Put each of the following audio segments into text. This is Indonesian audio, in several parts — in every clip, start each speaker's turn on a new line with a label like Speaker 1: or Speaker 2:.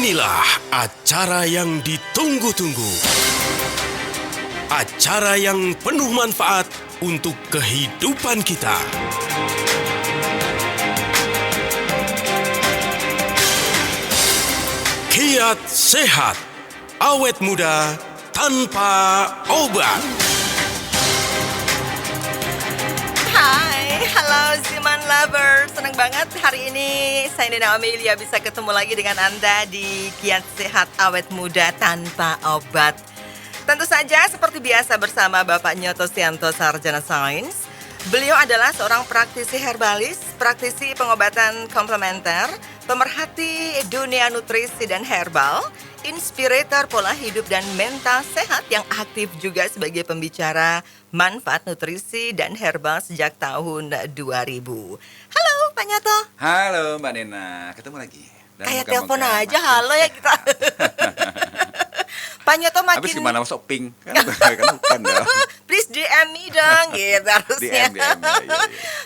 Speaker 1: Inilah acara yang ditunggu-tunggu. Acara yang penuh manfaat untuk kehidupan kita. Kiat Sehat, awet muda tanpa obat.
Speaker 2: Hai, halo Ziman Lover. Senang banget hari ini saya Nina Amelia bisa ketemu lagi dengan Anda di Kiat Sehat Awet Muda Tanpa Obat. Tentu saja seperti biasa bersama Bapak Nyoto Sianto, Sarjana Sains. Beliau adalah seorang praktisi herbalis, praktisi pengobatan komplementer, pemerhati dunia nutrisi dan herbal, inspirator pola hidup dan mental sehat yang aktif juga sebagai pembicara manfaat nutrisi dan herbal sejak tahun 2000. Halo Pak Nyoto.
Speaker 3: Halo Mbak Nena, ketemu lagi. Dan
Speaker 2: Kayak
Speaker 3: moga-moga
Speaker 2: telepon aja
Speaker 3: makin
Speaker 2: halo ya kita. Pak Nyoto makin...
Speaker 3: Habis gimana masuk pink? Kan bukan dong.
Speaker 2: Please DM me dong gitu harusnya.
Speaker 3: DM, ya.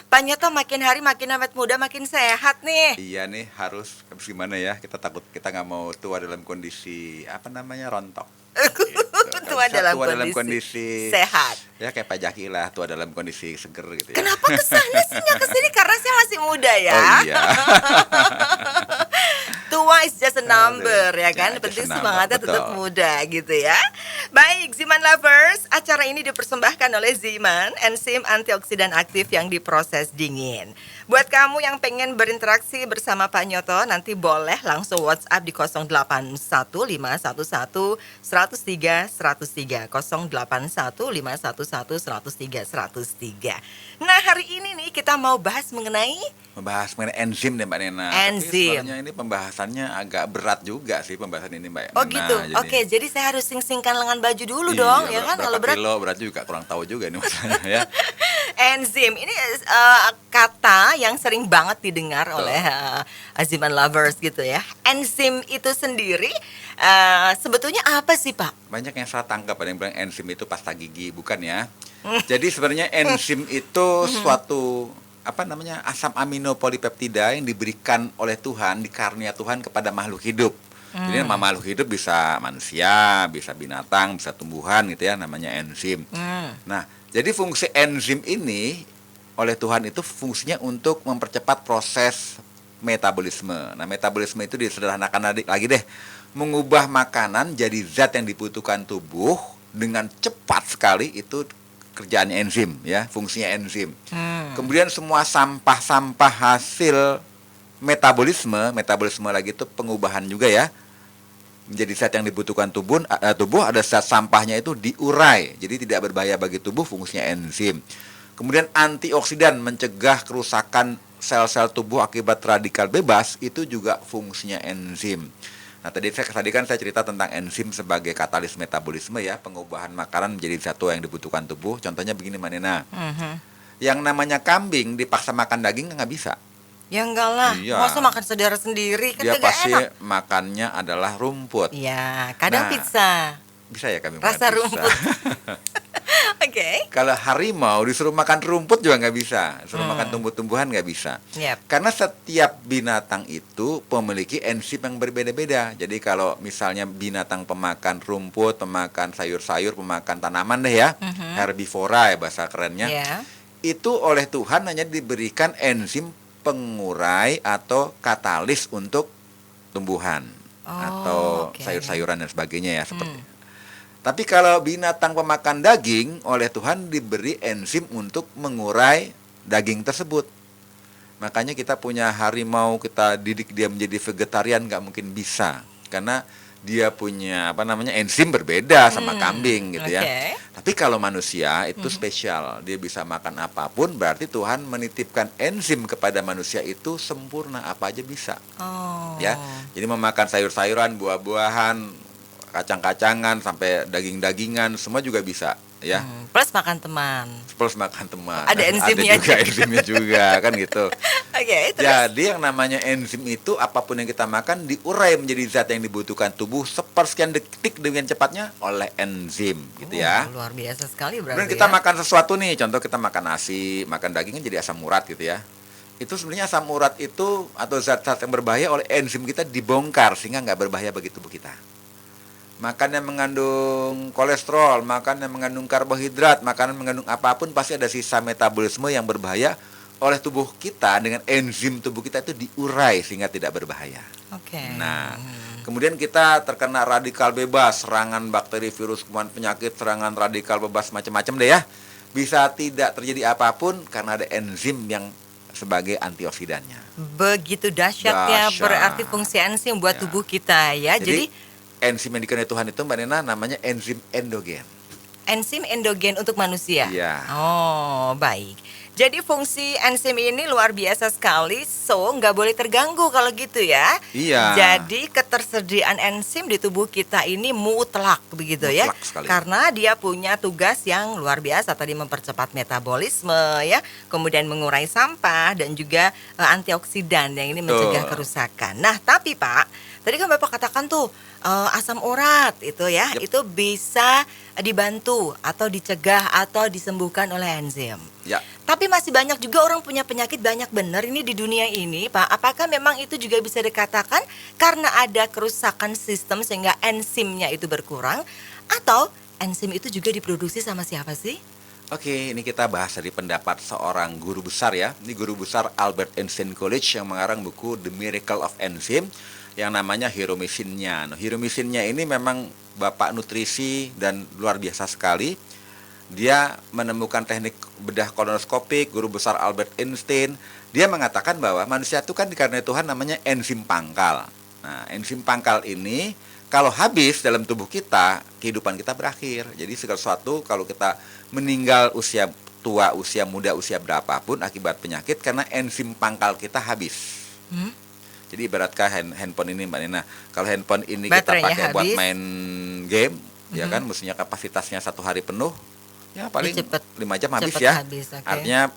Speaker 2: Pak Nyoto makin hari makin awet muda, makin sehat nih.
Speaker 3: Iya nih harus, habis gimana ya, kita takut kita nggak mau tua dalam kondisi, rontok. Gitu.
Speaker 2: Tua dalam
Speaker 3: kondisi
Speaker 2: sehat.
Speaker 3: Ya kayak Pak Jaki lah, tua dalam kondisi seger gitu ya.
Speaker 2: Kenapa kesannya sih nggak kesini? Karena saya masih muda ya.
Speaker 3: Oh iya.
Speaker 2: Tua is just a number ya kan.
Speaker 3: Ya, just
Speaker 2: Penting
Speaker 3: a number,
Speaker 2: semangatnya tetap
Speaker 3: betul.
Speaker 2: muda gitu ya. Baik, Ziman Lovers, acara ini dipersembahkan oleh Ziman, enzim antioksidan aktif yang diproses dingin. Buat kamu yang pengen berinteraksi bersama Pak Nyoto, nanti boleh langsung WhatsApp di 081511103103 081511103103. Nah, hari ini nih kita mau bahas mengenai
Speaker 3: enzim deh Mbak Nena.
Speaker 2: Enzim.
Speaker 3: Tapi sebenarnya ini pembahasannya agak berat juga sih pembahasan ini Mbak Nena.
Speaker 2: Oh gitu. Oke, jadi saya harus sing-singkan lengan baju dulu dong, ya kan? Kalau berat
Speaker 3: kilo berat juga kurang tahu juga nih masalahnya ya.
Speaker 2: enzim ini kata yang sering banget didengar oleh Ziman Lovers gitu ya. Enzim itu sendiri sebetulnya apa sih Pak?
Speaker 3: Banyak yang salah tangkap, ada yang bilang enzim itu pasta gigi, bukan ya. Jadi sebenarnya enzim itu suatu asam amino polipeptida yang diberikan oleh Tuhan, dikarunia Tuhan kepada makhluk hidup. Jadi makhluk hidup bisa manusia, bisa binatang, bisa tumbuhan gitu ya, namanya enzim. Nah, jadi fungsi enzim ini oleh Tuhan itu fungsinya untuk mempercepat proses metabolisme. Nah, metabolisme itu disederhanakan lagi deh, mengubah makanan jadi zat yang dibutuhkan tubuh dengan cepat sekali, itu kerjaannya enzim ya, fungsinya enzim. Kemudian semua sampah-sampah hasil metabolisme lagi itu pengubahan juga ya, menjadi zat yang dibutuhkan tubuh. Ada zat sampahnya itu diurai, jadi tidak berbahaya bagi tubuh, fungsinya enzim. Kemudian antioksidan, mencegah kerusakan sel-sel tubuh akibat radikal bebas, itu juga fungsinya enzim. Nah, tadi kan saya cerita tentang enzim sebagai katalis metabolisme ya, pengubahan makanan menjadi satu yang dibutuhkan tubuh. Contohnya begini Mbak Nena, yang namanya kambing dipaksa makan daging nggak bisa.
Speaker 2: Ya enggak lah,
Speaker 3: Iya.
Speaker 2: masa makan saudara sendiri kan
Speaker 3: Dia
Speaker 2: kagak
Speaker 3: pasti
Speaker 2: enak.
Speaker 3: makannya adalah rumput.
Speaker 2: Iya, kadang
Speaker 3: Nah,
Speaker 2: pizza.
Speaker 3: Bisa ya kambing
Speaker 2: Rasa
Speaker 3: makan pizza.
Speaker 2: rumput. Oke.
Speaker 3: Kalau harimau disuruh makan rumput juga nggak bisa, disuruh makan tumbuh-tumbuhan nggak bisa.
Speaker 2: Yep.
Speaker 3: Karena setiap binatang itu memiliki enzim yang berbeda-beda. Jadi kalau misalnya binatang pemakan rumput, pemakan sayur-sayur, pemakan tanaman deh ya, herbivora ya bahasa kerennya,
Speaker 2: Ya.
Speaker 3: itu oleh Tuhan hanya diberikan enzim pengurai atau katalis untuk tumbuhan atau
Speaker 2: oke.
Speaker 3: sayur-sayuran dan sebagainya ya, seperti. Tapi kalau binatang pemakan daging, oleh Tuhan diberi enzim untuk mengurai daging tersebut. Makanya kita punya harimau, kita didik dia menjadi vegetarian, nggak mungkin bisa. Karena dia punya enzim berbeda sama kambing gitu ya.
Speaker 2: Oke.
Speaker 3: Tapi kalau manusia itu spesial, dia bisa makan apapun, berarti Tuhan menitipkan enzim kepada manusia itu sempurna, apa aja bisa.
Speaker 2: Oh.
Speaker 3: Ya. Jadi memakan sayur-sayuran, buah-buahan, kacang-kacangan sampai daging-dagingan semua juga bisa ya.
Speaker 2: Plus makan teman.
Speaker 3: Plus makan teman.
Speaker 2: Ada enzimnya
Speaker 3: juga
Speaker 2: juga.
Speaker 3: enzimnya juga kan gitu.
Speaker 2: Oke, terus.
Speaker 3: Jadi yang namanya enzim itu apapun yang kita makan diurai menjadi zat yang dibutuhkan tubuh sepersekian detik dengan cepatnya oleh enzim gitu ya.
Speaker 2: Luar biasa sekali berarti.
Speaker 3: Kemudian kita
Speaker 2: ya.
Speaker 3: makan sesuatu nih, contoh kita makan nasi, makan daging kan jadi asam urat gitu ya. itu sebenarnya asam urat itu atau zat-zat yang berbahaya oleh enzim kita dibongkar sehingga nggak berbahaya bagi tubuh kita. Makan yang mengandung kolesterol, makan yang mengandung karbohidrat, makanan mengandung apapun pasti ada sisa metabolisme yang berbahaya oleh tubuh kita dengan enzim tubuh kita itu diurai sehingga tidak berbahaya.
Speaker 2: Oke.
Speaker 3: Nah, kemudian kita terkena radikal bebas, serangan bakteri, virus, kuman, penyakit, serangan radikal bebas macam-macam deh ya. Bisa tidak terjadi apapun karena ada enzim yang sebagai antioksidannya.
Speaker 2: Begitu dahsyatnya
Speaker 3: Dahsyat.
Speaker 2: berarti fungsi enzim buat
Speaker 3: Ya.
Speaker 2: tubuh kita ya. Jadi
Speaker 3: enzim yang dikenai Tuhan itu Mbak Nena namanya enzim endogen.
Speaker 2: enzim endogen untuk manusia.
Speaker 3: Iya.
Speaker 2: Oh, baik. Jadi fungsi enzim ini luar biasa sekali, so nggak boleh terganggu kalau gitu ya.
Speaker 3: Iya.
Speaker 2: Jadi ketersediaan enzim di tubuh kita ini mutlak begitu ya.
Speaker 3: Mutlak sekali.
Speaker 2: Karena dia punya tugas yang luar biasa tadi mempercepat metabolisme ya, kemudian mengurai sampah dan juga antioksidan yang ini mencegah
Speaker 3: Betul.
Speaker 2: kerusakan. Nah, tapi Pak, tadi kan Bapak katakan tuh asam urat itu ya,
Speaker 3: Yep.
Speaker 2: itu bisa dibantu atau dicegah atau disembuhkan oleh enzim.
Speaker 3: Ya.
Speaker 2: Tapi masih banyak juga orang punya penyakit banyak benar ini di dunia ini, Pak. Apakah memang itu juga bisa dikatakan karena ada kerusakan sistem sehingga enzimnya itu berkurang? Atau enzim itu juga diproduksi sama siapa sih?
Speaker 3: Oke, ini kita bahas dari pendapat seorang guru besar ya. Ini guru besar Albert Einstein College yang mengarang buku The Miracle of Enzyme yang namanya Hiromishinnya. Nah, Hiromishinnya ini memang bapak nutrisi dan luar biasa sekali. Dia menemukan teknik bedah kolonoskopik, guru besar Albert Einstein. Dia mengatakan bahwa manusia itu kan dikaruniai Tuhan namanya enzim pangkal. Nah, enzim pangkal ini kalau habis dalam tubuh kita, kehidupan kita berakhir. Jadi segala sesuatu kalau kita meninggal usia tua, usia muda, usia berapapun akibat penyakit karena enzim pangkal kita habis. Jadi ibaratkah handphone ini Mbak Nina, kalau handphone ini kita
Speaker 2: Baterainya
Speaker 3: pakai buat
Speaker 2: habis.
Speaker 3: main game, ya kan, mestinya kapasitasnya 1 hari penuh, ya paling
Speaker 2: cepet-
Speaker 3: 5 jam habis
Speaker 2: cepet
Speaker 3: ya.
Speaker 2: habis, oke.
Speaker 3: Artinya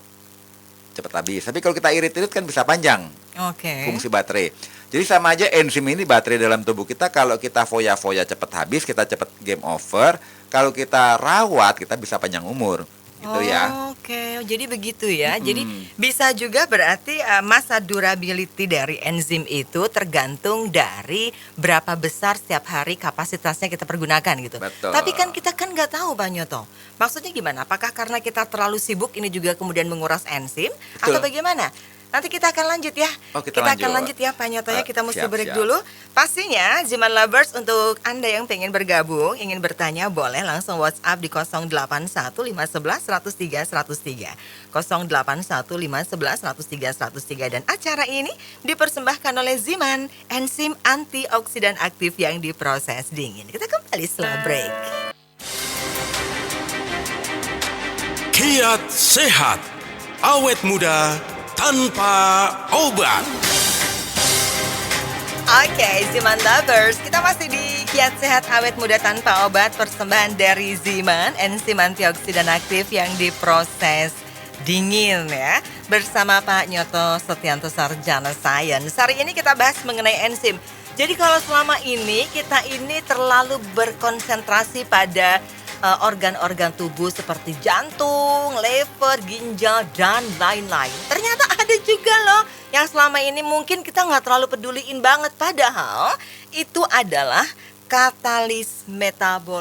Speaker 3: cepat habis. Tapi kalau kita irit-irit kan bisa panjang
Speaker 2: Oke.
Speaker 3: fungsi baterai. Jadi sama aja enzim ini baterai dalam tubuh kita. Kalau kita foya-foya cepat habis, kita cepat game over. Kalau kita rawat, kita bisa panjang umur. Gitu ya.
Speaker 2: Oke, jadi begitu ya. Jadi bisa juga berarti masa durability dari enzim itu tergantung dari berapa besar setiap hari kapasitasnya kita pergunakan gitu.
Speaker 3: Betul.
Speaker 2: Tapi kan kita kan nggak tahu Pak Nyoto. Maksudnya gimana? Apakah karena kita terlalu sibuk ini juga kemudian menguras enzim atau
Speaker 3: Betul.
Speaker 2: bagaimana? Nanti kita akan lanjut ya.
Speaker 3: Oh, kita
Speaker 2: akan
Speaker 3: lanjut.
Speaker 2: lanjut ya Pak Nyoto ya. Kita mesti
Speaker 3: Siap,
Speaker 2: break
Speaker 3: siap.
Speaker 2: dulu. Pastinya Ziman Lovers untuk Anda yang pengen bergabung, ingin bertanya boleh langsung WhatsApp di 081511103103 081511103103 dan acara ini dipersembahkan oleh Ziman, enzim antioksidan aktif yang diproses dingin. Kita kembali setelah break.
Speaker 1: Kiat sehat, awet muda tanpa obat.
Speaker 2: Oke, Ziman Lovers, kita masih di Kiat Sehat Awet Muda Tanpa Obat, persembahan dari Ziman, enzim antioksidan aktif yang diproses dingin ya, bersama Pak Nyoto Setianto Sarjana Sains. Hari ini kita bahas mengenai enzim. Jadi kalau selama ini kita ini terlalu berkonsentrasi pada organ-organ tubuh seperti jantung, lever, ginjal, dan lain-lain. Ternyata ada juga loh yang selama ini mungkin kita nggak terlalu peduliin banget. Padahal itu adalah katalisator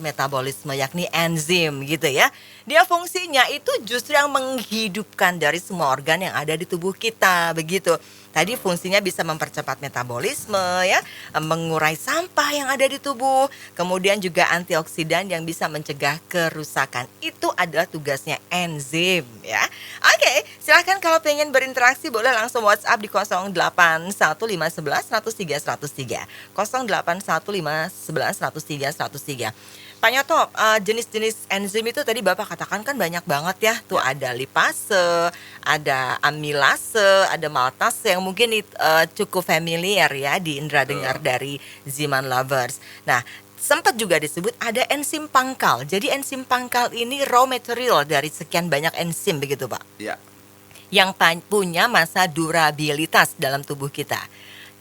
Speaker 2: metabolisme yakni enzim gitu ya. Dia fungsinya itu justru yang menghidupkan dari semua organ yang ada di tubuh kita begitu. Tadi fungsinya bisa mempercepat metabolisme ya, mengurai sampah yang ada di tubuh, kemudian juga antioksidan yang bisa mencegah kerusakan. Itu adalah tugasnya enzim ya. Oke, silahkan kalau pengen berinteraksi boleh langsung WhatsApp di 081511103103 081511103103. Pak Nyoto, jenis-jenis enzim itu tadi Bapak katakan kan banyak banget ya. Tuh ada lipase, ada amilase, ada maltase yang mungkin cukup familiar ya di indera dengar dari Ziman Lovers. Nah, sempat juga disebut ada enzim pangkal. Jadi enzim pangkal ini raw material dari sekian banyak enzim begitu Pak?
Speaker 3: Ya.
Speaker 2: Yang punya masa durabilitas dalam tubuh kita.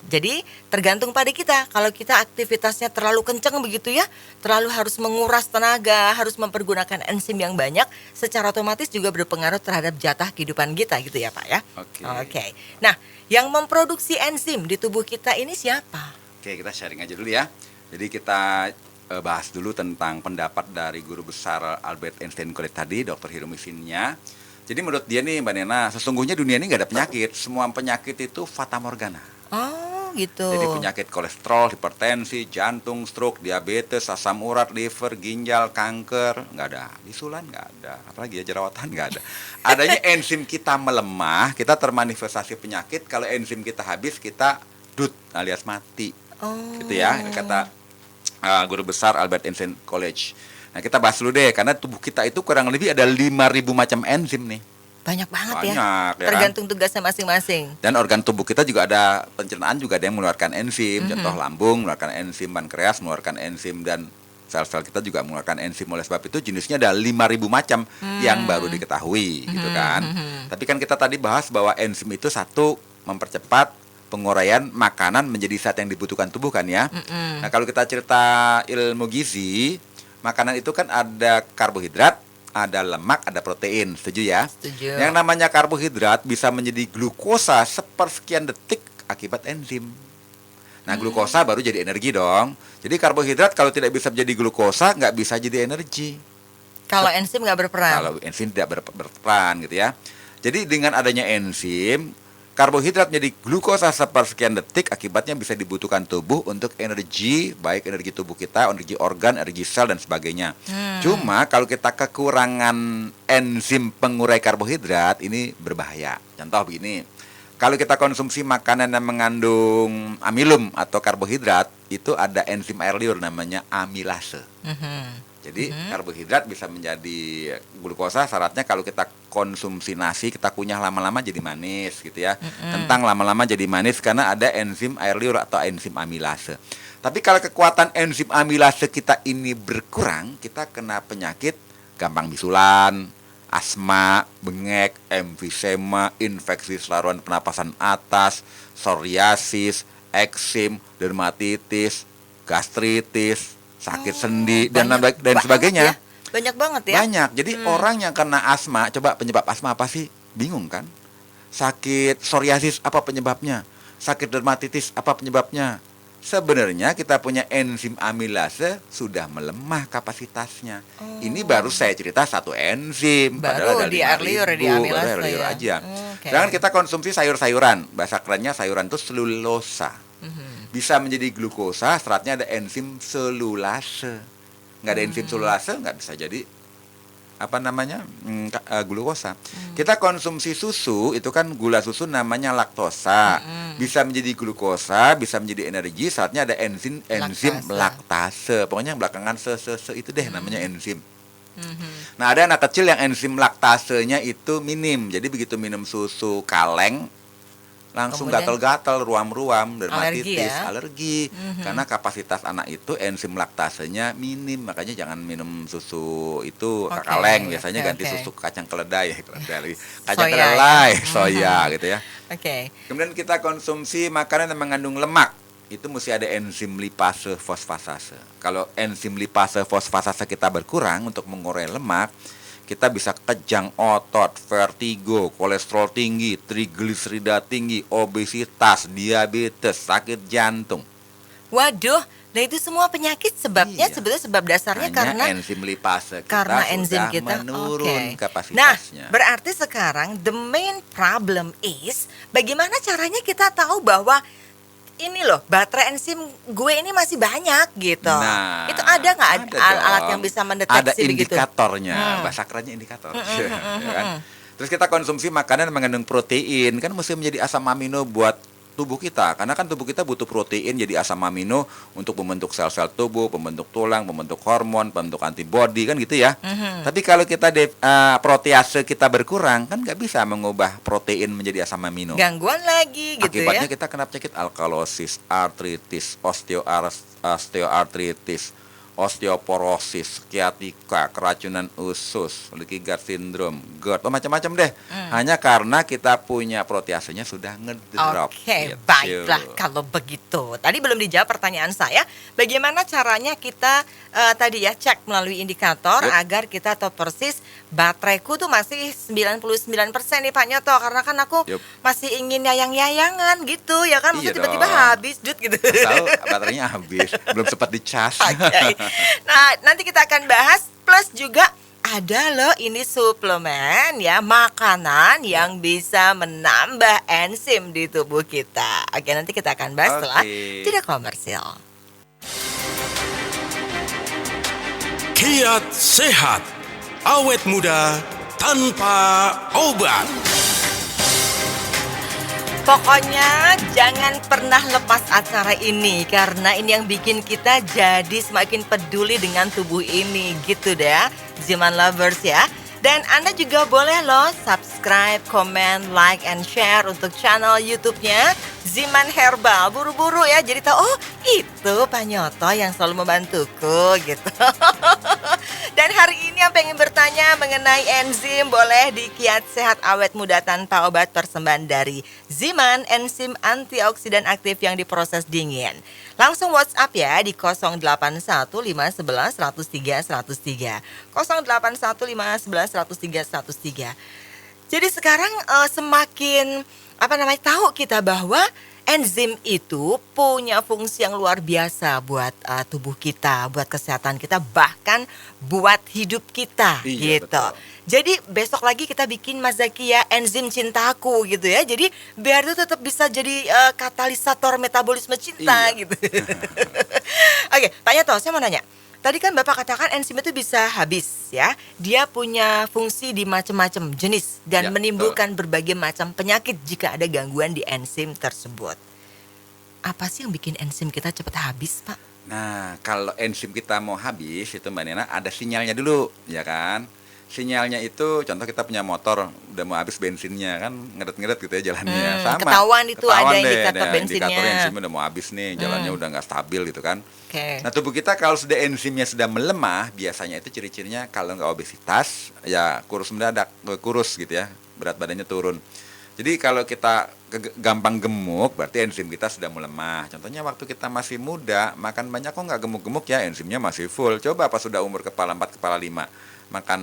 Speaker 2: Jadi tergantung pada kita. Kalau kita aktivitasnya terlalu kencang begitu ya, terlalu harus menguras tenaga, harus mempergunakan enzim yang banyak, secara otomatis juga berpengaruh terhadap jatah kehidupan kita gitu ya Pak ya.
Speaker 3: Oke.
Speaker 2: Oke. Nah, yang memproduksi enzim di tubuh kita ini siapa?
Speaker 3: Oke, kita sharing aja dulu ya. Jadi kita bahas dulu tentang pendapat dari guru besar Albert Einstein College tadi, Dr. Hiromi-Shinya. Jadi menurut dia nih Mbak Nena, sesungguhnya dunia ini nggak ada penyakit. Semua penyakit itu fata morgana.
Speaker 2: Oh, gitu.
Speaker 3: Jadi penyakit kolesterol, hipertensi, jantung, stroke, diabetes, asam urat, liver, ginjal, kanker, nggak ada. Bisulan nggak ada. Apalagi ya jerawatan nggak ada. Adanya enzim kita melemah, kita termanifestasi penyakit. Kalau enzim kita habis, kita alias mati.
Speaker 2: Oh.
Speaker 3: Gitu ya, kata guru besar Albert Einstein College. Nah kita bahas dulu deh, karena tubuh kita itu kurang lebih ada 5.000 macam enzim nih.
Speaker 2: Banyak banget ya.
Speaker 3: Banyak, ya
Speaker 2: Tergantung tugasnya masing-masing.
Speaker 3: Dan organ tubuh kita juga ada, pencernaan juga ada yang mengeluarkan enzim. Contoh lambung mengeluarkan enzim, pankreas mengeluarkan enzim, dan sel-sel kita juga mengeluarkan enzim. Oleh sebab itu jenisnya ada 5.000 macam yang baru diketahui gitu kan. Tapi kan kita tadi bahas bahwa enzim itu satu, mempercepat penguraian makanan menjadi zat yang dibutuhkan tubuh kan ya. Nah kalau kita cerita ilmu gizi, makanan itu kan ada karbohidrat, ada lemak, ada protein, setuju ya?
Speaker 2: Setuju.
Speaker 3: Yang namanya karbohidrat bisa menjadi glukosa sepersekian detik akibat enzim. Nah glukosa baru jadi energi dong. Jadi karbohidrat kalau tidak bisa menjadi glukosa, nggak bisa jadi energi.
Speaker 2: Kalau enzim nggak berperan.
Speaker 3: Kalau enzim tidak berperan gitu ya. Jadi dengan adanya enzim, karbohidrat menjadi glukosa sepersekian detik, akibatnya bisa dibutuhkan tubuh untuk energi, baik energi tubuh kita, energi organ, energi sel, dan sebagainya. Cuma kalau kita kekurangan enzim pengurai karbohidrat, ini berbahaya. Contoh begini, kalau kita konsumsi makanan yang mengandung amilum atau karbohidrat, itu ada enzim air liur namanya amilase. Jadi karbohidrat bisa menjadi glukosa, syaratnya kalau kita konsumsi nasi, kita kunyah lama-lama jadi manis gitu ya. Kentang lama-lama jadi manis karena ada enzim air liur atau enzim amilase. Tapi kalau kekuatan enzim amilase kita ini berkurang, kita kena penyakit gampang bisulan, asma, bengek, emfisema, infeksi saluran pernapasan atas, psoriasis, eksim, dermatitis, gastritis, sakit sendi, dan sebagainya.
Speaker 2: Ya? Banyak banget ya.
Speaker 3: Banyak. Jadi orang yang kena asma, coba penyebab asma apa sih? Bingung kan? Sakit psoriasis apa penyebabnya? Sakit dermatitis apa penyebabnya? Sebenarnya kita punya enzim amilase sudah melemah kapasitasnya. Ini baru saya cerita satu enzim.
Speaker 2: Baru
Speaker 3: padahal ada
Speaker 2: di air liur, di
Speaker 3: 5.000,
Speaker 2: amilase
Speaker 3: baru air liur
Speaker 2: ya.
Speaker 3: aja.
Speaker 2: Oke.
Speaker 3: Sedangkan kita konsumsi sayur-sayuran. Bahasa kerennya sayuran itu selulosa. Bisa menjadi glukosa, seratnya ada enzim selulase. Nggak ada enzim selulase, nggak bisa jadi glukosa. Kita konsumsi susu, itu kan gula susu namanya laktosa. Bisa menjadi glukosa, bisa menjadi energi, saatnya ada enzim laktase. Pokoknya yang belakangan itu deh namanya enzim. Nah ada anak kecil yang enzim laktasenya itu minim. Jadi begitu minum susu kaleng, langsung
Speaker 2: Kemudian
Speaker 3: gatal-gatal, ruam-ruam, dermatitis,
Speaker 2: alergi ya?
Speaker 3: Karena kapasitas anak itu enzim laktasenya minim, makanya jangan minum susu itu kaleng, biasanya ganti susu kacang keledai, kacang
Speaker 2: Soya,
Speaker 3: kedelai,
Speaker 2: ya?
Speaker 3: soya gitu ya.
Speaker 2: Oke.
Speaker 3: Kemudian kita konsumsi makanan yang mengandung lemak, itu mesti ada enzim lipase fosfatase. Kalau enzim lipase fosfatase kita berkurang untuk mengurai lemak, kita bisa kejang otot, vertigo, kolesterol tinggi, trigliserida tinggi, obesitas, diabetes, sakit jantung.
Speaker 2: Waduh, nah itu semua penyakit sebabnya sebetulnya sebab dasarnya
Speaker 3: Hanya
Speaker 2: karena
Speaker 3: enzim lipase kita
Speaker 2: karena
Speaker 3: sudah
Speaker 2: enzim kita
Speaker 3: menurun
Speaker 2: Nah,
Speaker 3: kapasitasnya.
Speaker 2: berarti sekarang the main problem is bagaimana caranya kita tahu bahwa ini loh baterai enzim gue ini masih banyak gitu.
Speaker 3: Nah,
Speaker 2: itu ada nggak
Speaker 3: ada
Speaker 2: alat
Speaker 3: dong.
Speaker 2: yang bisa mendeteksi
Speaker 3: ada
Speaker 2: begitu?
Speaker 3: indikatornya, bahasa kerennya indikator. Ya kan? Terus kita konsumsi makanan yang mengandung protein, kan mesti menjadi asam amino buat tubuh kita, karena kan tubuh kita butuh protein jadi asam amino untuk membentuk sel-sel tubuh, membentuk tulang, membentuk hormon, membentuk antibodi kan gitu ya. Tapi kalau kita protease kita berkurang, kan nggak bisa mengubah protein menjadi asam amino.
Speaker 2: Gangguan lagi gitu
Speaker 3: Akibatnya
Speaker 2: ya.
Speaker 3: kita kena penyakit alkalosis, artritis, osteoartritis, osteoporosis, sciatica, keracunan usus, leaky gut syndrome, GERD, macam-macam deh. Hanya karena kita punya proteasenya sudah ngedrop.
Speaker 2: Oke,
Speaker 3: gitu.
Speaker 2: baiklah kalau begitu. Tadi belum dijawab pertanyaan saya, bagaimana caranya kita tadi ya cek melalui indikator
Speaker 3: Yep.
Speaker 2: agar kita tahu persis bateraiku tuh masih 99% nih Pak Nyoto, karena kan aku
Speaker 3: Yup.
Speaker 2: masih ingin yayang-yayangan gitu ya kan, maksudnya
Speaker 3: Iya
Speaker 2: tiba-tiba
Speaker 3: dong.
Speaker 2: habis Dut gitu.
Speaker 3: Tahu baterainya habis, belum sempat dicas.
Speaker 2: Oke. Nah, nanti kita akan bahas plus juga ada loh ini suplemen ya, makanan yang bisa menambah enzim di tubuh kita. Oke, nanti kita akan bahas setelah
Speaker 3: Oke.
Speaker 2: jeda komersil.
Speaker 1: Kiat sehat, awet muda tanpa obat.
Speaker 2: Pokoknya jangan pernah lepas acara ini, karena ini yang bikin kita jadi semakin peduli dengan tubuh ini gitu deh, Ziman Lovers ya. Dan Anda juga boleh loh subscribe, comment, like, and share untuk channel YouTube-nya Ziman Herbal. Buru-buru ya, jadi tahu, oh itu Pak Nyoto yang selalu membantuku gitu. Dan hari ini yang pengen bertanya mengenai enzim, boleh di Kiat Sehat Awet Muda Tanpa Obat persembahan dari Ziman, enzim antioksidan aktif yang diproses dingin. Langsung WhatsApp ya di 081511103103. 081511103103. Jadi sekarang semakin tahu kita bahwa enzim itu punya fungsi yang luar biasa buat tubuh kita, buat kesehatan kita, bahkan buat hidup kita
Speaker 3: Iya,
Speaker 2: gitu.
Speaker 3: betul.
Speaker 2: Jadi besok lagi kita bikin Mazakia enzim cintaku gitu ya. Jadi biar itu tetap bisa jadi katalisator metabolisme cinta
Speaker 3: Iya.
Speaker 2: gitu. Oke, Pak Nyoto, saya mau nanya. Tadi kan Bapak katakan enzim itu bisa habis ya. Dia punya fungsi di macam-macam jenis dan
Speaker 3: Ya,
Speaker 2: menimbulkan berbagai macam penyakit jika ada gangguan di enzim tersebut. Apa sih yang bikin enzim kita cepat habis, Pak?
Speaker 3: Nah, kalau enzim kita mau habis itu Mbak Nena ada sinyalnya dulu, ya kan? Sinyalnya itu contoh kita punya motor udah mau habis bensinnya kan ngeret-ngeret gitu ya jalannya. Sama.
Speaker 2: Ketahuan itu ada
Speaker 3: deh,
Speaker 2: indikator
Speaker 3: ada
Speaker 2: bensinnya.
Speaker 3: Indikator enzimnya udah mau habis nih, jalannya udah nggak stabil gitu kan.
Speaker 2: Oke.
Speaker 3: Nah, tubuh kita kalau sudah enzimnya sudah melemah, biasanya itu ciri-cirinya kalau nggak obesitas, ya kurus mendadak, kurus gitu ya, berat badannya turun. Jadi kalau kita gampang gemuk, berarti enzim kita sudah melemah. Contohnya waktu kita masih muda, makan banyak kok nggak gemuk-gemuk ya, enzimnya masih full. Coba pas sudah umur kepala 4, kepala 5, makan,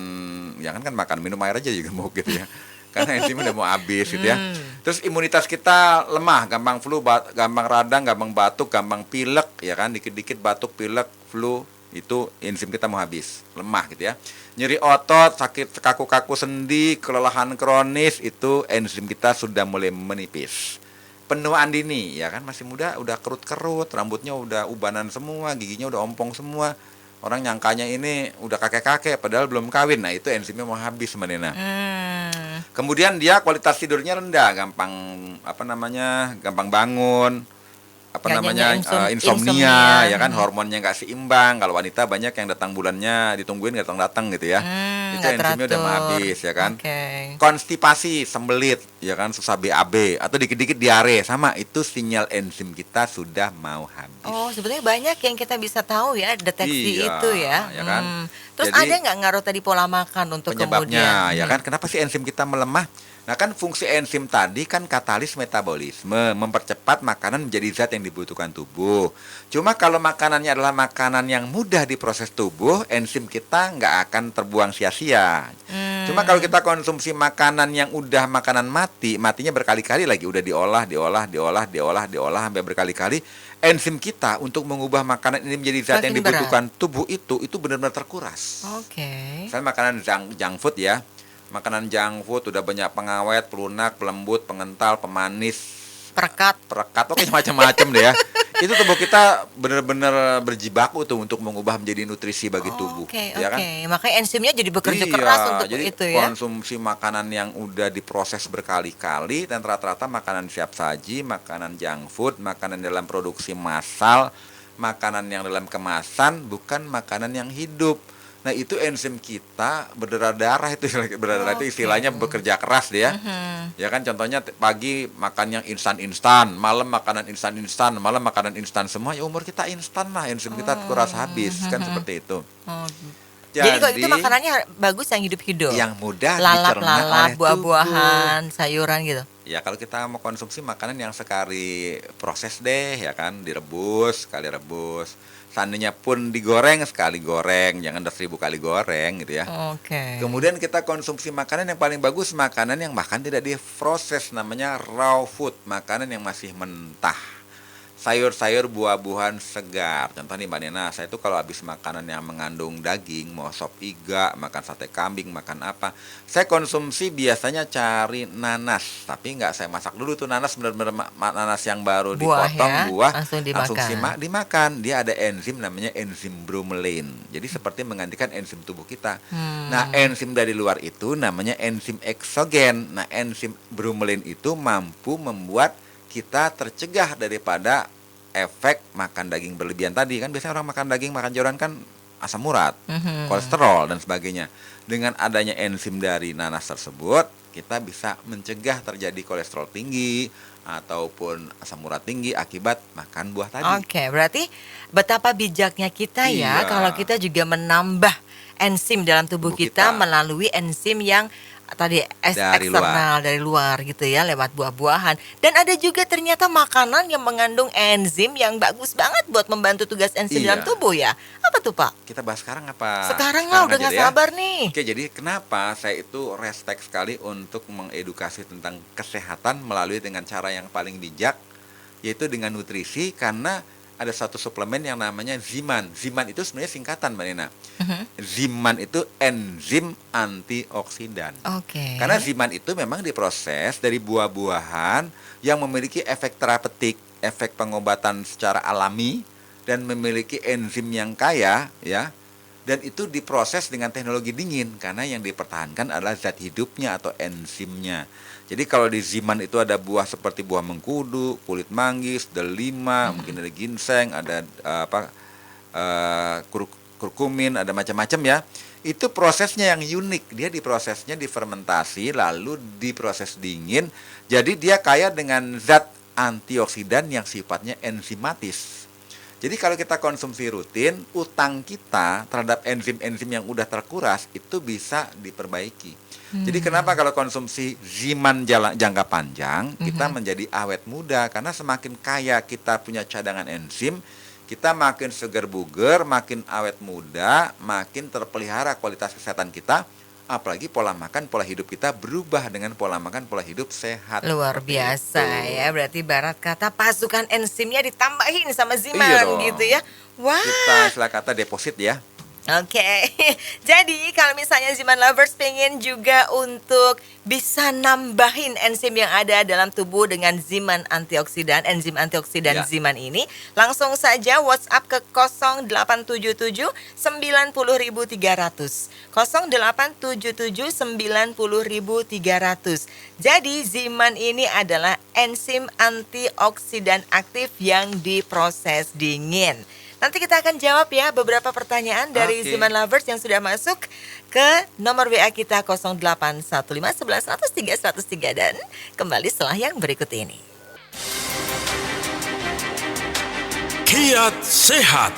Speaker 3: ya kan makan minum air aja juga gemuk gitu ya. Karena enzimnya udah mau habis gitu ya. Terus imunitas kita lemah, gampang flu, gampang radang, gampang batuk, gampang pilek, ya kan, dikit-dikit batuk, pilek, flu, itu enzim kita mau habis, lemah gitu ya. Nyeri otot, sakit kaku-kaku sendi, kelelahan kronis, itu enzim kita sudah mulai menipis. Penuaan dini, ya kan, masih muda udah kerut-kerut, rambutnya udah ubanan semua, giginya udah ompong semua. Orang nyangkanya ini udah kakek-kakek padahal belum kawin. Nah, itu enzimnya mau habis Mbak Nena. Kemudian dia kualitas tidurnya rendah, gampang gampang bangun, insomnia, ya kan, hormonnya nggak seimbang. Kalau wanita banyak yang datang bulannya ditungguin nggak datang gitu ya. Itu
Speaker 2: Nggak
Speaker 3: enzimnya udah mau
Speaker 2: teratur.
Speaker 3: habis ya kan.
Speaker 2: Oke.
Speaker 3: Konstipasi, sembelit, ya kan, susah BAB atau dikit-dikit diare, sama itu sinyal enzim kita sudah mau habis.
Speaker 2: Oh, sebetulnya banyak yang kita bisa tahu ya, deteksi
Speaker 3: Iya,
Speaker 2: itu ya.
Speaker 3: ya kan?
Speaker 2: Terus
Speaker 3: Jadi,
Speaker 2: ada nggak ngaruh tadi pola makan untuk
Speaker 3: penyebabnya
Speaker 2: kemudian?
Speaker 3: ya kan, kenapa sih enzim kita melemah? Nah kan fungsi enzim tadi kan katalis metabolisme, mempercepat makanan menjadi zat yang dibutuhkan tubuh. Cuma kalau makanannya adalah makanan yang mudah diproses tubuh, enzim kita nggak akan terbuang sia-sia. Cuma kalau kita konsumsi makanan yang udah makanan matinya berkali-kali lagi, udah diolah sampai berkali-kali, enzim kita untuk mengubah makanan ini menjadi zat yang
Speaker 2: Makin berat.
Speaker 3: dibutuhkan tubuh itu benar-benar terkuras.
Speaker 2: Oke.
Speaker 3: Misalnya makanan junk food ya. Makanan junk food udah banyak pengawet, pelunak, pelembut, pengental, pemanis,
Speaker 2: Perekat.
Speaker 3: oke macam-macam deh ya. Itu tubuh kita benar-benar berjibaku tuh untuk mengubah menjadi nutrisi bagi tubuh.
Speaker 2: Oke,
Speaker 3: Ya kan?
Speaker 2: oke. Makanya enzimnya jadi bekerja
Speaker 3: Iya,
Speaker 2: keras untuk
Speaker 3: jadi
Speaker 2: itu ya.
Speaker 3: konsumsi makanan yang udah diproses berkali-kali dan rata-rata makanan siap saji, makanan junk food, makanan dalam produksi massal, makanan yang dalam kemasan, bukan makanan yang hidup. Nah itu enzim kita berdarah-darah itu berdarah-darah itu istilahnya bekerja keras dia. Ya kan contohnya pagi makan yang instan-instan, malam makanan instan-instan, malam makanan instan semua, ya umur kita instan lah, enzim kita kuras habis kan seperti itu.
Speaker 2: Oh. Jadi kalau itu makanannya bagus yang hidup-hidup.
Speaker 3: Yang mudah dicerna oleh
Speaker 2: lalap,
Speaker 3: tubuh.
Speaker 2: buah-buahan, sayuran gitu.
Speaker 3: Ya kalau kita mau konsumsi makanan yang sekali proses deh ya kan, direbus, sekali rebus. Seandainya pun digoreng, sekali goreng, jangan 1000 kali goreng gitu ya.
Speaker 2: Oke.
Speaker 3: Kemudian kita konsumsi makanan yang paling bagus, makanan yang bahkan tidak diproses, namanya raw food, makanan yang masih mentah. Sayur-sayur, buah-buahan segar. Contoh nih Mbak Nena, saya itu kalau habis makanan yang mengandung daging, mau sop iga, makan sate kambing, makan apa, saya konsumsi biasanya cari nanas. Tapi nggak saya masak dulu tuh nanas, benar-benar nanas yang baru dipotong, buah,
Speaker 2: langsung
Speaker 3: dimakan. Dia ada enzim namanya enzim bromelain. Jadi seperti menggantikan enzim tubuh kita. Nah, enzim dari luar itu namanya enzim eksogen. Nah, enzim bromelain itu mampu membuat kita tercegah daripada efek makan daging berlebihan tadi. Kan biasanya orang makan daging, makan joran kan asam urat, kolesterol dan sebagainya. Dengan adanya enzim dari nanas tersebut, kita bisa mencegah terjadi kolesterol tinggi ataupun asam urat tinggi akibat makan buah tadi.
Speaker 2: Oke, berarti betapa bijaknya kita ya kalau kita juga menambah enzim dalam tubuh kita melalui enzim yang tadi eksternal dari luar gitu ya, lewat buah-buahan. Dan ada juga ternyata makanan yang mengandung enzim yang bagus banget buat membantu tugas enzim dalam tubuh ya. Apa tuh Pak?
Speaker 3: Kita bahas sekarang apa?
Speaker 2: Sekarang lah, udah gak sabar nih.
Speaker 3: Oke, jadi kenapa saya itu respect sekali untuk mengedukasi tentang kesehatan melalui dengan cara yang paling bijak, yaitu dengan nutrisi, karena ada satu suplemen yang namanya Ziman. Ziman itu sebenarnya singkatan Mbak Nena. Ziman itu enzim antioksidan.
Speaker 2: Oke.
Speaker 3: Karena Ziman itu memang diproses dari buah-buahan yang memiliki efek terapeutik, efek pengobatan secara alami, dan memiliki enzim yang kaya ya. Dan itu diproses dengan teknologi dingin, karena yang dipertahankan adalah zat hidupnya atau enzimnya. Jadi kalau di Ziman itu ada buah seperti buah mengkudu, kulit manggis, delima, mungkin ada ginseng, ada kurkumin, ada macam-macam ya. Itu prosesnya yang unik. Dia diprosesnya difermentasi lalu diproses dingin. Jadi dia kaya dengan zat antioksidan yang sifatnya enzimatis. Jadi kalau kita konsumsi rutin, utang kita terhadap enzim-enzim yang udah terkuras itu bisa diperbaiki. Jadi kenapa kalau konsumsi Ziman jangka panjang, kita menjadi awet muda, karena semakin kaya kita punya cadangan enzim, kita makin segar bugar, makin awet muda, makin terpelihara kualitas kesehatan kita. Apalagi pola makan, pola hidup kita berubah dengan pola makan, pola hidup sehat.
Speaker 2: Luar biasa ya, berarti barat kata pasukan enzimnya ditambahin sama Ziman gitu ya. Wah.
Speaker 3: Kita istilah kata deposit ya.
Speaker 2: Oke, jadi kalau misalnya Ziman Lovers pengen juga untuk bisa nambahin enzim yang ada dalam tubuh dengan Ziman antioksidan, enzim antioksidan Ziman ini, langsung saja WhatsApp ke 0877 90.300. 0877 90.300. Jadi Ziman ini adalah enzim antioksidan aktif yang diproses dingin. Nanti kita akan jawab ya beberapa pertanyaan dari Ziman Lovers yang sudah masuk ke nomor WA kita 081511103103 dan kembali setelah yang berikut ini.
Speaker 1: Kiat sehat,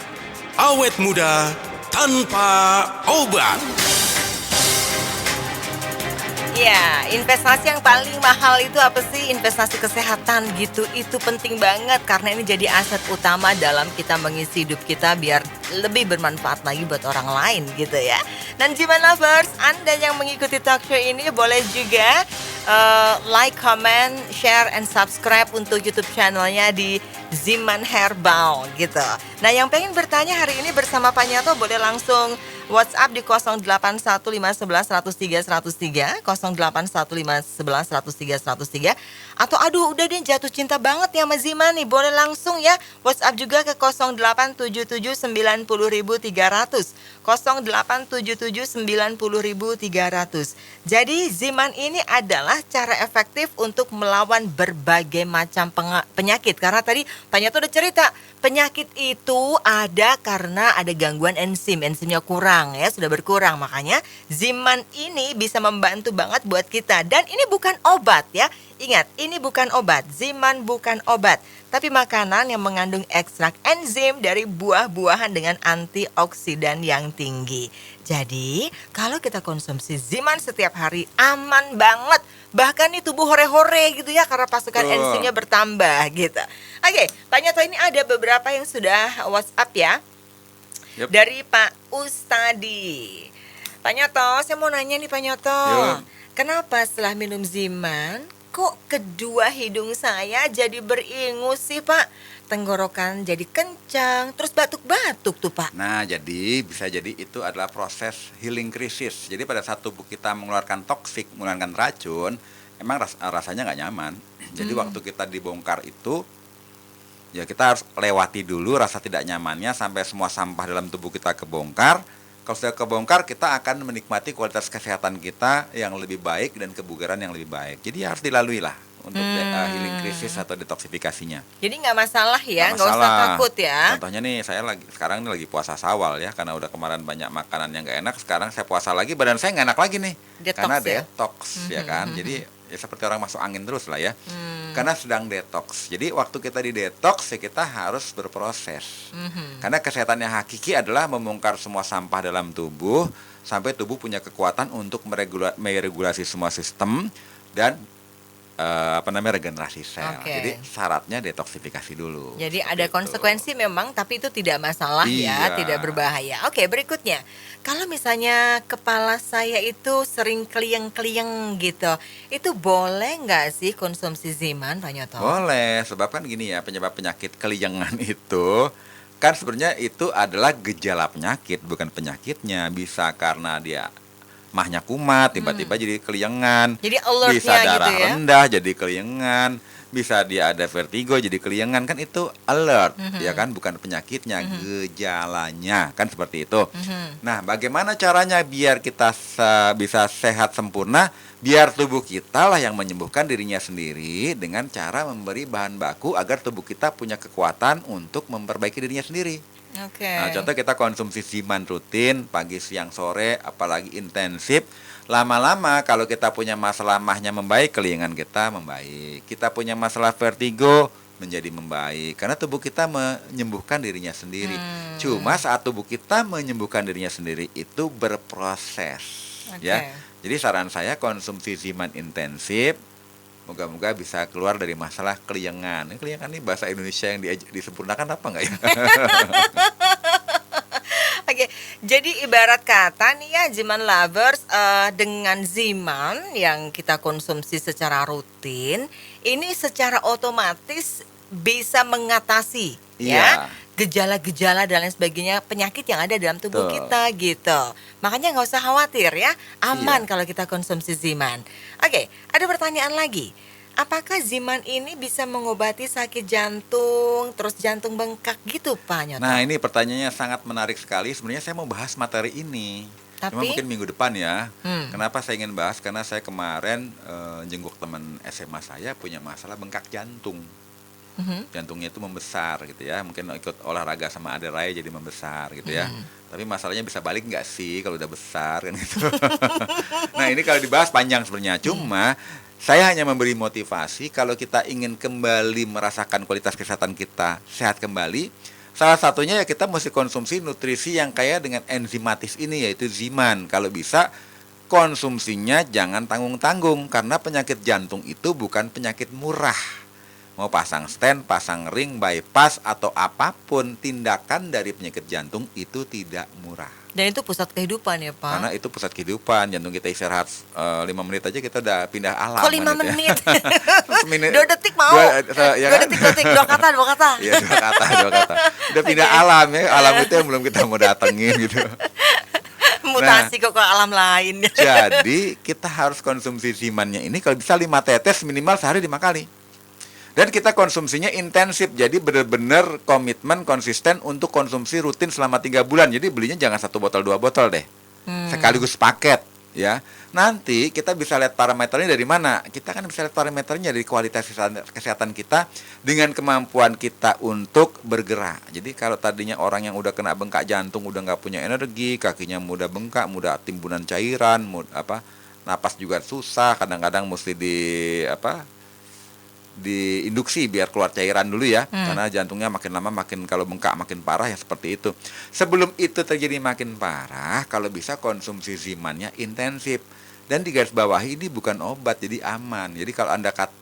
Speaker 1: awet muda tanpa obat.
Speaker 2: Ya, investasi yang paling mahal itu apa sih? Investasi kesehatan gitu. Itu penting banget karena ini jadi aset utama dalam kita mengisi hidup kita biar lebih bermanfaat lagi buat orang lain gitu ya. Dan Ziman Lovers, Anda yang mengikuti talk show ini boleh juga like, comment, share, and subscribe untuk YouTube channelnya di Ziman Herbal gitu. Nah, yang pengen bertanya hari ini bersama Pak Nyato boleh langsung WhatsApp di 081511103103, 081511103103, atau aduh udah deh jatuh cinta banget ya sama Ziman nih, boleh langsung ya WhatsApp juga ke 087790.300, 087790.300. Jadi Ziman ini adalah cara efektif untuk melawan berbagai macam penyakit. Karena tadi Pak Nyato udah cerita, penyakit itu ada karena ada gangguan enzimnya kurang. berkurang ya, sudah berkurang. Makanya Ziman ini bisa membantu banget buat kita. Dan ini bukan obat ya. Ingat, ini bukan obat. Ziman bukan obat, tapi makanan yang mengandung ekstrak enzim dari buah-buahan dengan antioksidan yang tinggi. Jadi, kalau kita konsumsi Ziman setiap hari aman banget. Bahkan nih tubuh hore-hore gitu ya, karena pasukan enzimnya bertambah gitu. Oke, Pak Nyoto, ini ada beberapa yang sudah WhatsApp ya.
Speaker 3: Yep.
Speaker 2: Dari Pak Ustadi. Pak Nyoto, saya mau nanya nih Pak Nyoto.
Speaker 3: Yuk.
Speaker 2: Kenapa setelah minum Ziman kok kedua hidung saya jadi beringus sih Pak? Tenggorokan jadi kencang, terus batuk-batuk tuh Pak.
Speaker 3: Nah, jadi bisa jadi itu adalah proses healing krisis. Jadi pada saat tubuh kita mengeluarkan toksik, mengeluarkan racun, emang rasanya nggak nyaman. Jadi waktu kita dibongkar itu, ya kita harus lewati dulu rasa tidak nyamannya sampai semua sampah dalam tubuh kita kebongkar. Kalau sudah kebongkar, kita akan menikmati kualitas kesehatan kita yang lebih baik dan kebugaran yang lebih baik. Jadi harus dilalui lah untuk healing krisis atau detoksifikasinya.
Speaker 2: Jadi nggak masalah ya, nggak usah
Speaker 3: masalah.
Speaker 2: takut ya.
Speaker 3: Contohnya nih, saya sekarang ini lagi puasa Syawal ya, karena udah kemarin banyak makanan yang nggak enak. Sekarang saya puasa lagi, badan saya nggak enak lagi nih,
Speaker 2: Detox
Speaker 3: karena
Speaker 2: ya?
Speaker 3: detox ya kan. Jadi ya seperti orang masuk angin terus lah ya, karena sedang detox. Jadi waktu kita di detox ya kita harus berproses. Karena kesehatan yang hakiki adalah membongkar semua sampah dalam tubuh sampai tubuh punya kekuatan untuk meregulasi semua sistem dan regenerasi sel.
Speaker 2: Oke.
Speaker 3: Jadi syaratnya detoksifikasi dulu.
Speaker 2: Jadi
Speaker 3: Seperti
Speaker 2: ada
Speaker 3: itu.
Speaker 2: konsekuensi memang, tapi itu tidak masalah ya,
Speaker 3: Iya.
Speaker 2: tidak berbahaya. Oke, berikutnya. Kalau misalnya kepala saya itu sering kliyeng-kliyeng gitu, itu boleh nggak sih konsumsi Ziman, Pak Nyoto?
Speaker 3: Boleh, sebab kan gini ya, penyebab penyakit keliengan itu kan sebenarnya itu adalah gejala penyakit, bukan penyakitnya. Bisa karena dia mahnya kumat, tiba-tiba jadi keliengan.
Speaker 2: Jadi alertnya
Speaker 3: Bisa darah
Speaker 2: gitu ya?
Speaker 3: rendah jadi keliengan. Bisa dia ada vertigo jadi keliengan, kan itu alert, ya kan, bukan penyakitnya, gejalanya, kan seperti itu. Nah, bagaimana caranya biar kita bisa sehat sempurna? Biar tubuh kita lah yang menyembuhkan dirinya sendiri dengan cara memberi bahan baku agar tubuh kita punya kekuatan untuk memperbaiki dirinya sendiri.
Speaker 2: Oke.
Speaker 3: Nah, contoh kita konsumsi Ziman rutin pagi, siang, sore, apalagi intensif. Lama-lama kalau kita punya masalah mahnya membaik, keliengan kita membaik. Kita punya masalah vertigo menjadi membaik karena tubuh kita menyembuhkan dirinya sendiri. Cuma saat tubuh kita menyembuhkan dirinya sendiri itu berproses,
Speaker 2: Oke.
Speaker 3: ya. Jadi saran saya konsumsi Ziman intensif. Moga-moga bisa keluar dari masalah keliengan. Keliengan ini bahasa Indonesia yang disempurnakan apa enggak ya?
Speaker 2: Oke, jadi ibarat kata nih ya Ziman lovers, dengan Ziman yang kita konsumsi secara rutin, ini secara otomatis bisa mengatasi ya
Speaker 3: Iya.
Speaker 2: gejala-gejala dan lain sebagainya penyakit yang ada dalam tubuh
Speaker 3: Betul.
Speaker 2: kita gitu. Makanya nggak usah khawatir ya, aman
Speaker 3: Iya.
Speaker 2: kalau kita konsumsi Ziman. Oke, ada pertanyaan lagi. Apakah Ziman ini bisa mengobati sakit jantung, terus jantung bengkak gitu Pak Nyoto?
Speaker 3: Nah, ini pertanyaannya sangat menarik sekali. Sebenarnya saya mau bahas materi ini. Cuma
Speaker 2: Tapi?
Speaker 3: mungkin minggu depan ya.
Speaker 2: Hmm.
Speaker 3: Kenapa saya ingin bahas? Karena saya kemarin jenguk teman SMA saya punya masalah bengkak jantung. Jantungnya itu membesar gitu ya. Mungkin ikut olahraga sama Ade Rai jadi membesar gitu ya. Tapi masalahnya bisa balik nggak sih kalau udah besar kan gitu. Nah, ini kalau dibahas panjang sebenarnya. Cuma saya hanya memberi motivasi kalau kita ingin kembali merasakan kualitas kesehatan kita sehat kembali. Salah satunya ya kita mesti konsumsi nutrisi yang kaya dengan enzimatis ini, yaitu Ziman. Kalau bisa konsumsinya jangan tanggung-tanggung karena penyakit jantung itu bukan penyakit murah. Mau pasang stent, pasang ring, bypass atau apapun, tindakan dari penyakit jantung itu tidak murah.
Speaker 2: Dan itu pusat kehidupan ya Pak?
Speaker 3: Karena itu pusat kehidupan, jantung kita istirahat 5 menit aja kita udah pindah alam.
Speaker 2: Kok 5
Speaker 3: kan gitu ya.
Speaker 2: menit?
Speaker 3: Semenit-
Speaker 2: 2 detik mau?
Speaker 3: ya
Speaker 2: 2
Speaker 3: kan?
Speaker 2: detik, 2 kata.
Speaker 3: Iya, dua kata. Udah pindah alam ya, alam itu yang belum kita mau datengin gitu.
Speaker 2: Mutasi kok ke alam lain.
Speaker 3: Jadi kita harus konsumsi Zimannya ini kalau bisa 5 tetes minimal sehari 5 kali. Dan kita konsumsinya intensif, jadi benar-benar komitmen konsisten untuk konsumsi rutin selama 3 bulan. Jadi belinya jangan 1 botol 2 botol deh, sekaligus paket. ya. Nanti kita bisa lihat parameternya dari mana? Kita kan bisa lihat parameternya dari kualitas kesehatan kita dengan kemampuan kita untuk bergerak. Jadi kalau tadinya orang yang udah kena bengkak jantung udah nggak punya energi, kakinya mudah bengkak, mudah timbunan cairan, napas juga susah, kadang-kadang mesti diinduksi biar keluar cairan dulu ya, karena jantungnya makin lama makin, kalau bengkak makin parah ya, seperti itu. Sebelum itu terjadi makin parah, kalau bisa konsumsi Zimannya intensif. Dan di garis bawah ini bukan obat, jadi aman. Jadi kalau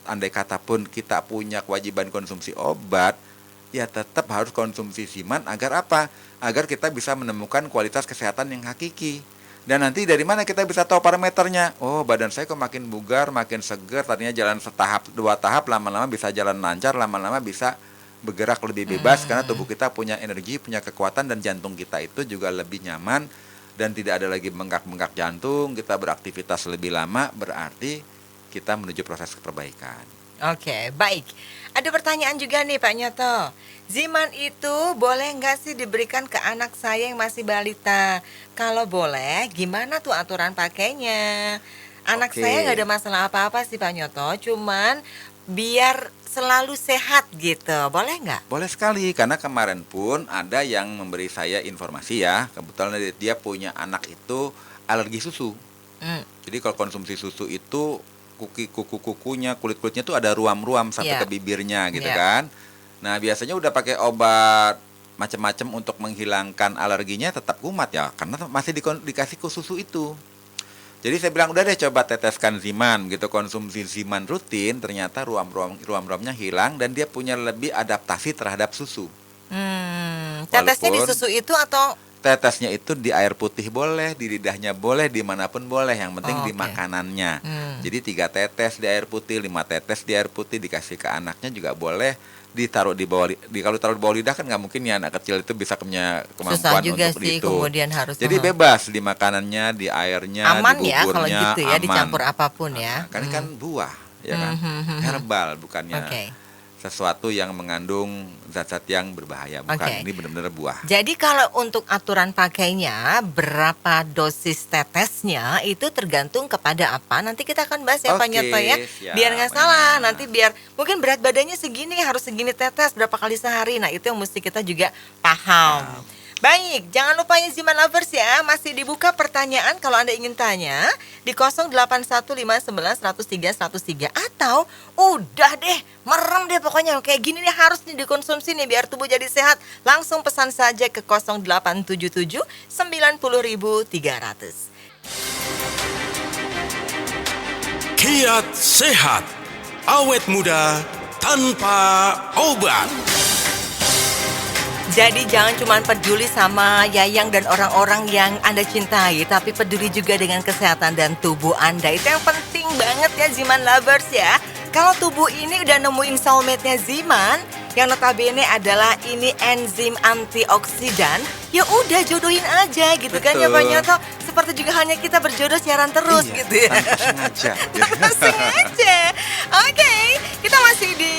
Speaker 3: andai kata pun kita punya kewajiban konsumsi obat, ya tetap harus konsumsi Ziman agar apa? Agar kita bisa menemukan kualitas kesehatan yang hakiki. Dan nanti dari mana kita bisa tahu parameternya? Oh, badan saya kok makin bugar, makin seger, tadinya jalan setahap, 2 tahap, lama-lama bisa jalan lancar, lama-lama bisa bergerak lebih bebas, karena tubuh kita punya energi, punya kekuatan, dan jantung kita itu juga lebih nyaman, dan tidak ada lagi bengkak-bengkak jantung, kita beraktivitas lebih lama, berarti kita menuju proses perbaikan.
Speaker 2: Oke, baik. Ada pertanyaan juga nih Pak Nyoto. Ziman itu boleh nggak sih diberikan ke anak saya yang masih balita? Kalau boleh, gimana tuh aturan pakainya? Anak
Speaker 3: Oke.
Speaker 2: saya nggak ada masalah apa-apa sih Pak Nyoto, cuman biar selalu sehat gitu. Boleh nggak?
Speaker 3: Boleh sekali, karena kemarin pun ada yang memberi saya informasi ya, kebetulan dia punya anak itu alergi susu.
Speaker 2: Hmm,
Speaker 3: Jadi kalau konsumsi susu itu kuku-kukunya, kulit-kulitnya tuh ada ruam-ruam sampai
Speaker 2: Iya.
Speaker 3: ke bibirnya gitu
Speaker 2: Iya.
Speaker 3: kan. Nah, biasanya udah pakai obat macam-macam untuk menghilangkan alerginya, tetap kumat ya, karena masih dikasih ke susu itu. Jadi saya bilang udah deh, coba teteskan Ziman gitu, konsumsi Ziman rutin, ternyata ruam-ruamnya hilang dan dia punya lebih adaptasi terhadap susu.
Speaker 2: Tetesnya di
Speaker 3: Walaupun
Speaker 2: susu itu atau?
Speaker 3: tetesnya itu di air putih boleh, di lidahnya boleh, dimanapun boleh, yang penting
Speaker 2: Oh,
Speaker 3: di
Speaker 2: oke.
Speaker 3: makanannya.
Speaker 2: Hmm.
Speaker 3: Jadi 3 tetes di air putih, 5 tetes di air putih, dikasih ke anaknya juga boleh, ditaruh di bawah kalau taruh di bawah lidah kan nggak mungkin ya anak kecil itu bisa punya
Speaker 2: Susah
Speaker 3: kemampuan
Speaker 2: juga
Speaker 3: untuk
Speaker 2: sih,
Speaker 3: itu.
Speaker 2: kemudian harus
Speaker 3: Jadi bebas di makanannya, di airnya,
Speaker 2: aman
Speaker 3: di
Speaker 2: ya kalau
Speaker 3: buburnya,
Speaker 2: gitu ya,
Speaker 3: aman.
Speaker 2: dicampur apapun ya.
Speaker 3: Kan ini kan buah, ya kan, herbal, bukannya
Speaker 2: Oke.
Speaker 3: sesuatu yang mengandung zat-zat yang berbahaya, bukan.
Speaker 2: Oke.
Speaker 3: Ini benar-benar buah.
Speaker 2: Jadi kalau untuk aturan pakainya, berapa dosis tetesnya itu tergantung kepada apa? Nanti kita akan bahas ya Pak
Speaker 3: Oke,
Speaker 2: Nyoto ya.
Speaker 3: siap,
Speaker 2: Biar nggak salah,
Speaker 3: Nana.
Speaker 2: nanti biar mungkin berat badannya segini harus segini tetes berapa kali sehari. Nah itu yang mesti kita juga paham. Baik, jangan lupa ya Ziman Lovers ya, masih dibuka pertanyaan kalau Anda ingin tanya di 081511103103 atau udah deh, merem deh pokoknya kayak gini nih harus nih dikonsumsi nih biar tubuh jadi sehat. Langsung pesan saja ke 0877 90.300.
Speaker 1: Kiat sehat, awet muda tanpa obat.
Speaker 2: Jadi jangan cuma peduli sama Yayang dan orang-orang yang Anda cintai, tapi peduli juga dengan kesehatan dan tubuh Anda. Itu yang penting banget ya Ziman Lovers ya. Kalau tubuh ini udah nemuin soulmate-nya Ziman, yang notabene adalah ini enzim antioksidan, ya udah jodohin aja gitu kan ya Pak
Speaker 3: Betul.
Speaker 2: Nyoto. Seperti juga hanya kita berjodoh siaran terus
Speaker 3: Iya,
Speaker 2: gitu ya.
Speaker 3: tanpa sengaja.
Speaker 2: Tanpa sengaja. Oke, kita masih di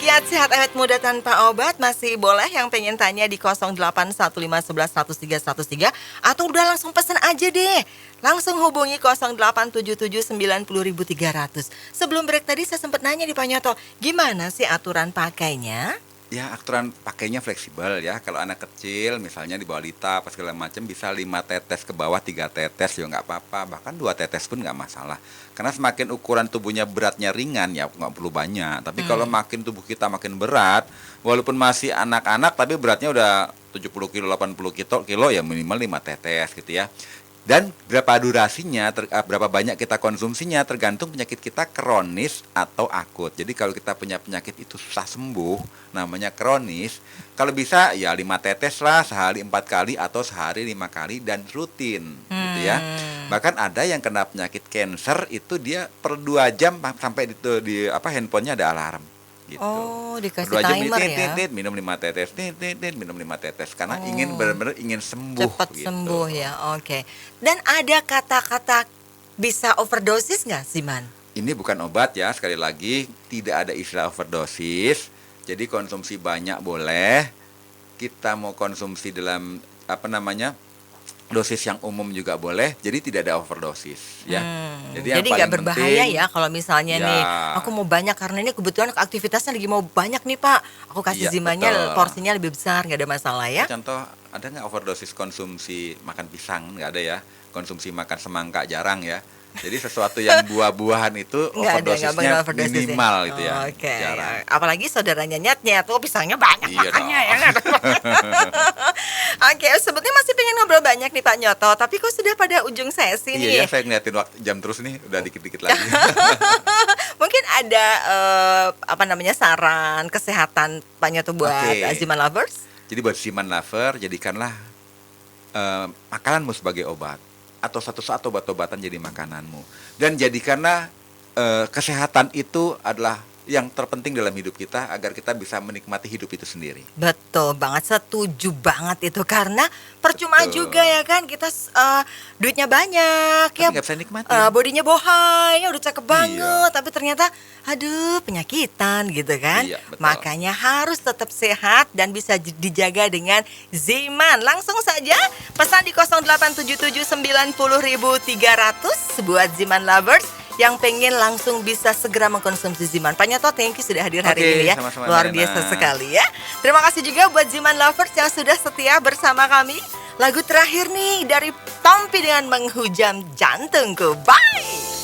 Speaker 2: Kiat Sehat Awet Muda Tanpa Obat. Masih boleh yang pengen tanya di 0815111313 atau udah langsung pesan aja deh. Langsung hubungi 087790.300. Sebelum break tadi saya sempat nanya di Pak Nyoto, gimana sih aturan pakainya?
Speaker 3: Ya, aturan pakainya fleksibel ya. Kalau anak kecil misalnya di bawah balita apa segala macam bisa 5 tetes ke bawah, 3 tetes ya nggak apa-apa. Bahkan 2 tetes pun nggak masalah. Karena semakin ukuran tubuhnya beratnya ringan ya nggak perlu banyak. Tapi kalau makin tubuh kita makin berat, walaupun masih anak-anak tapi beratnya udah 70 kilo, 80 kilo ya minimal 5 tetes gitu ya. Dan berapa durasinya, berapa banyak kita konsumsinya tergantung penyakit kita kronis atau akut. Jadi kalau kita punya penyakit itu susah sembuh, namanya kronis, kalau bisa ya 5 tetes lah sehari 4 kali atau sehari 5 kali dan rutin gitu ya. Bahkan ada yang kena penyakit cancer itu dia per 2 jam sampai di handphonenya ada alarm gitu.
Speaker 2: Oh, dikasih
Speaker 3: 2 jam
Speaker 2: timer
Speaker 3: tit,
Speaker 2: ya.
Speaker 3: tit, minum 5 tetes, minum 5 tetes karena ingin benar-benar ingin sembuh
Speaker 2: Cepat
Speaker 3: gitu.
Speaker 2: sembuh ya, oke. Dan ada kata-kata bisa overdosis nggak, Ziman?
Speaker 3: Ini bukan obat ya, sekali lagi tidak ada istilah overdosis. Jadi konsumsi banyak boleh. Kita mau konsumsi dalam dosis yang umum juga boleh, jadi tidak ada overdosis ya. yang
Speaker 2: Jadi nggak
Speaker 3: paling
Speaker 2: berbahaya
Speaker 3: penting,
Speaker 2: ya kalau misalnya
Speaker 3: Ya.
Speaker 2: nih aku mau banyak karena ini kebetulan aktivitasnya lagi mau banyak nih Pak. Aku kasih
Speaker 3: Iya,
Speaker 2: Zimannya
Speaker 3: betul.
Speaker 2: porsinya lebih besar, nggak ada masalah ya.
Speaker 3: Contoh, ada nggak overdosis konsumsi makan pisang? Nggak ada ya. Konsumsi makan semangka jarang ya. Jadi sesuatu yang buah-buahan itu
Speaker 2: Nggak
Speaker 3: overdosisnya
Speaker 2: pernah overdosis ya?
Speaker 3: minimal gitu ya.
Speaker 2: Oke.
Speaker 3: Jarang.
Speaker 2: Apalagi saudaranya nyet-nyet tuh pisangnya banyak
Speaker 3: Iya
Speaker 2: makannya
Speaker 3: dong.
Speaker 2: ya kan? Oke, sebetulnya masih pengen ngobrol banyak nih Pak Nyoto, tapi kok sudah pada ujung sesi
Speaker 3: Iya ya,
Speaker 2: nih.
Speaker 3: saya ngeliatin waktu jam terus nih, udah dikit-dikit lagi.
Speaker 2: Mungkin ada saran kesehatan Pak Nyoto buat
Speaker 3: Oke.
Speaker 2: Ziman Lovers?
Speaker 3: Jadi buat Ziman Lover, jadikanlah makananmu sebagai obat. Atau satu saat obat-obatan jadi makananmu. Dan jadikanlah kesehatan itu adalah yang terpenting dalam hidup kita agar kita bisa menikmati hidup itu sendiri.
Speaker 2: Betul banget, setuju banget itu karena percuma
Speaker 3: Betul.
Speaker 2: juga ya kan kita duitnya banyak
Speaker 3: Tapi
Speaker 2: ya,
Speaker 3: nggak bisa nikmatin.
Speaker 2: bodinya bohai, ya udah cakep banget,
Speaker 3: Iya.
Speaker 2: tapi ternyata aduh penyakitan gitu kan.
Speaker 3: Iya, betul.
Speaker 2: Makanya harus tetap sehat dan bisa dijaga dengan Ziman. Langsung saja pesan di 087790.300 buat Ziman Lovers yang pengen langsung bisa segera mengkonsumsi Ziman. Pak Nyoto, thank you sudah hadir hari
Speaker 3: Oke,
Speaker 2: ini ya.
Speaker 3: sama-sama,
Speaker 2: Luar
Speaker 3: Narena.
Speaker 2: biasa sekali ya. Terima kasih juga buat Ziman Lovers yang sudah setia bersama kami. Lagu terakhir nih dari Tompi dengan Menghujam Jantungku. Bye!